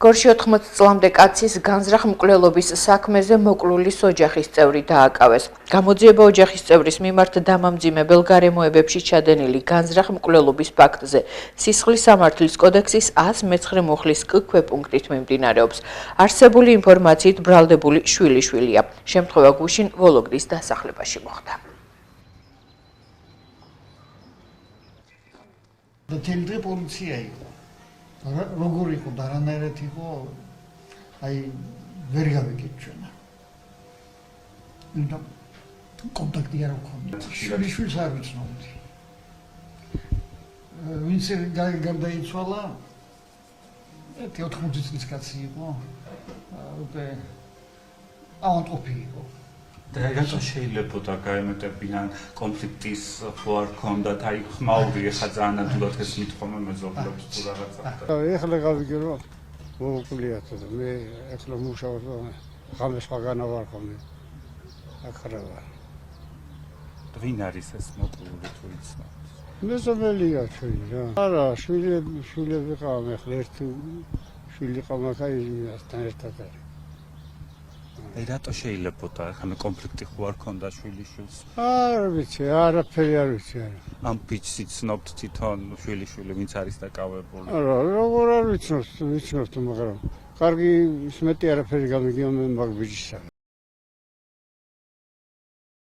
გორში 14 წლამდე კაცის განზრახ მკვლელობის საქმეზე მოკლულის ოჯახის წევრი დააკავეს. გამოძიება ოჯახის წევრის მიმართ დამამძიმებელ გარემოებებში ჩადენილი განზრახ მკვლელობის ფაქტზე სისხლის სამართლის კოდექსის 119 მუხლის ქვეპუნქტით მიმდინარეობს. არსებული ინფორმაციით ბრალდებული შვილიშვილია. შემთხვევა გუშინ ვოლოგდის დასახლებაში მოხდა. თემდე პოლიცია იყო. როგორ იყო და რანაირად იყო, აი ვერ გავიგეთ ჩვენ. იმიტომ კონტაქტი არ მქონდა. შვილს არ ვიცნობდი. ვინც გარდაიცვალა, 80 წლის კაცი იყო. უკვე ავანტყოფი იყო. და რატო შეიძლებოდა გაემეტებიან კონფლიქტის ხო არ ქონდათ, აი ხმაური ეხა ძალიან ადვილად ეს მithome მეზობლებს თუ რაღაცა. ეხლა გავიგე რომ მოუკვლიათ და მე ეხლა მუშაობ ხამეს ხაგანა ვარ ხოლმე. ახლა ვარ. ვინ არის ეს მოკლული თუ იცნობ? მეზობელია შვილი რა. არა, შვილები ყავ ეხლა ერთი შვილი ყავ მაგაიასთან ერთად არის. აი რატო შეიძლებოდა ხა კონფლიქტი ხო არ ქონდა შვილიშვილს? არ ვიცი, არაფერი არ ვიცი არა. ამ ბიჭს იცნობთ თვითონ შვილიშვილი ვინც არის დაკავებული? არა, როგორ არ ვიცნობთ, მაგრამ კარგი ისმეტი არაფერი გამიგია მე მაგ ბიჭისა.